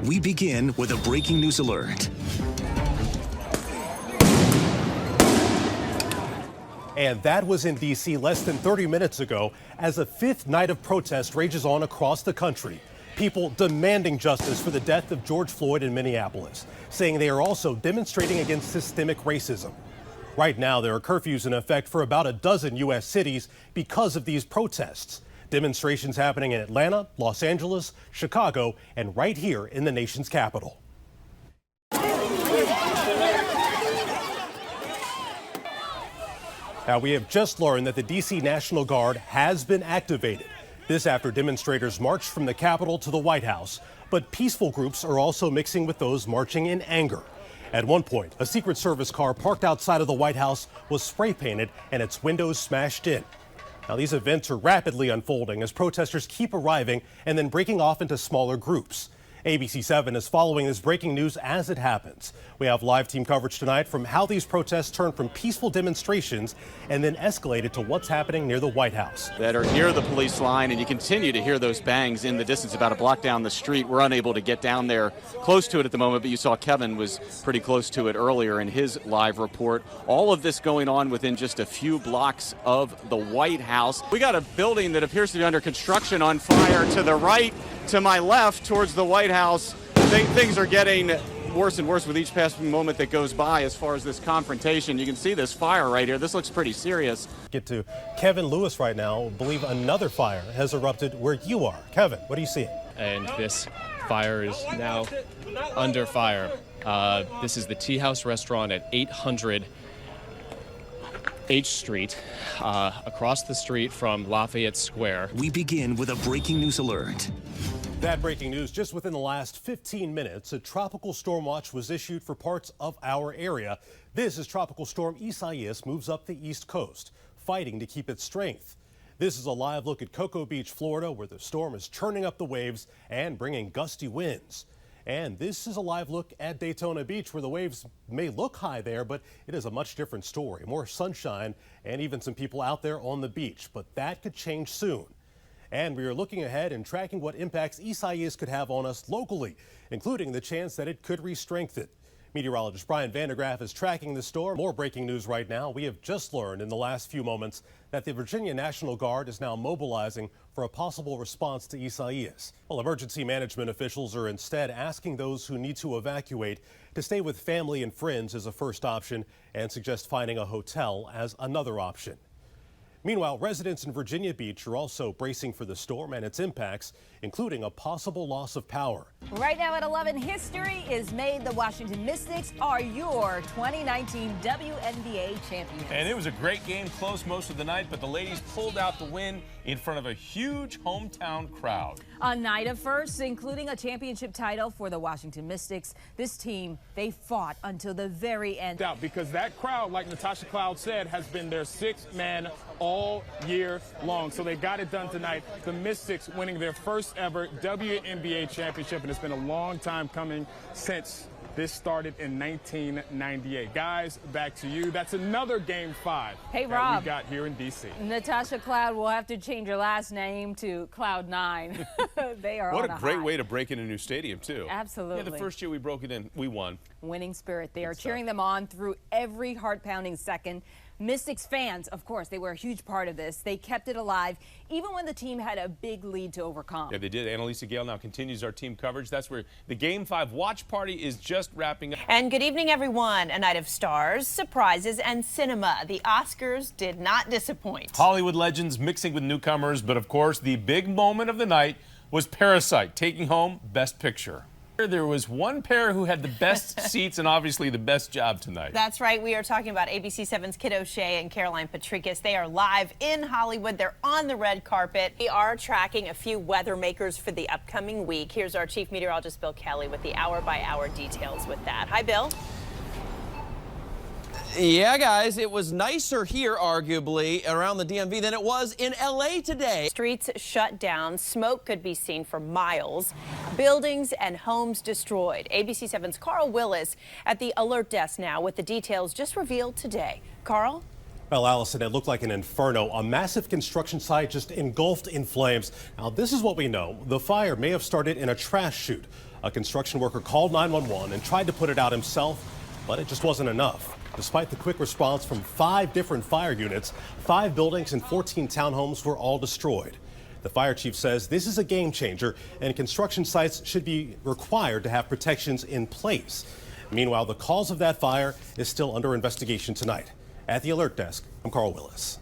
We begin with a breaking news alert. And that was in D.C. less than 30 minutes ago as a fifth night of protest rages on across the country. People demanding justice for the death of George Floyd in Minneapolis, saying they are also demonstrating against systemic racism. Right now, there are curfews in effect for about a dozen U.S. cities because of these protests. Demonstrations happening in Atlanta, Los Angeles, Chicago, and right here in the nation's capital. Now, we have just learned that the D.C. National Guard has been activated. This after demonstrators marched from the Capitol to the White House. But peaceful groups are also mixing with those marching in anger. At one point, a Secret Service car parked outside of the White House was spray painted and its windows smashed in. Now, these events are rapidly unfolding as protesters keep arriving and then breaking off into smaller groups. ABC 7 is following this breaking news as it happens. We have live team coverage tonight from how these protests turned from peaceful demonstrations and then escalated to what's happening near the White House. That are near the police line, and you continue to hear those bangs in the distance about a block down the street. We're unable to get down there close to it at the moment, but you saw Kevin was pretty close to it earlier in his live report. All of this going on within just a few blocks of the White House. We got a building that appears to be under construction on fire to the right. To my left, towards the White House, things are getting worse and worse with each passing moment that goes by as far as this confrontation. You can see this fire right here. This looks pretty serious. Get to Kevin Lewis right now. I believe another fire has erupted where you are. Kevin, what are you seeing? And this fire is now under fire. This is the Tea House restaurant at 800 H Street, across the street from Lafayette Square. We begin with a breaking news alert. That breaking news just within the last 15 minutes, a tropical storm watch was issued for parts of our area. This is Tropical Storm Isaias moves up the East Coast, fighting to keep its strength. This is a live look at Cocoa Beach, Florida, where the storm is churning up the waves and bringing gusty winds. And this is a live look at Daytona Beach, where the waves may look high there, but it is a much different story. More sunshine and even some people out there on the beach, but that could change soon. And we are looking ahead and tracking what impacts Isaias could have on us locally, including the chance that it could re-strengthen. Meteorologist Brian Vandergraff is tracking the storm. More breaking news right now. We have just learned in the last few moments that the Virginia National Guard is now mobilizing for a possible response to Isaias. Well, emergency management officials are instead asking those who need to evacuate to stay with family and friends as a first option and suggest finding a hotel as another option. Meanwhile, residents in Virginia Beach are also bracing for the storm and its impacts, including a possible loss of power. Right now at 11, history is made. The Washington Mystics are your 2019 WNBA champions. And it was a great game, close most of the night, but the ladies pulled out the win in front of a huge hometown crowd. A night of firsts, including a championship title for the Washington Mystics. This team, they fought until the very end. Because that crowd, like Natasha Cloud said, has been their sixth man all year long. So they got it done tonight. The Mystics winning their first ever WNBA championship, and it's been a long time coming since this started in 1998. Guys, back to you. That's another Game 5 hey, that Rob, we got here in D.C. Natasha Cloud will have to change her last name to Cloud 9. They are What on a great high. way to break in a new stadium, too. Absolutely. Yeah, the first year we broke it in, we won. Winning spirit. They are Good cheering stuff. them on through every heart-pounding second. Mystics fans, of course, they were a huge part of this. They kept it alive, even when the team had a big lead to overcome. Yeah, they did. Annalisa Gale now continues our team coverage. That's where the Game 5 watch party is just wrapping up. And good evening, everyone. A night of stars, surprises, and cinema. The Oscars did not disappoint. Hollywood legends mixing with newcomers, but of course, the big moment of the night was Parasite taking home Best Picture. There was one pair who had the best seats and obviously the best job tonight. That's right. We are talking about ABC 7's Kid O'Shea and Caroline Patricus. They are live in Hollywood. They're on the red carpet. We are tracking a few weather makers for the upcoming week. Here's our chief meteorologist, Bill Kelly, with the hour-by-hour details with that. Hi, Bill. Yeah, guys, it was nicer here, arguably, around the DMV than it was in L.A. today. Streets shut down. Smoke could be seen for miles. Buildings and homes destroyed. ABC 7's Carl Willis at the alert desk now with the details just revealed today. Carl? Well, Allison, it looked like an inferno. A massive construction site just engulfed in flames. Now, this is what we know. The fire may have started in a trash chute. A construction worker called 911 and tried to put it out himself, but it just wasn't enough. Despite the quick response from 5 different fire units, 5 buildings and 14 townhomes were all destroyed. The fire chief says this is a game changer and construction sites should be required to have protections in place. Meanwhile, the cause of that fire is still under investigation tonight. At the Alert Desk, I'm Carl Willis.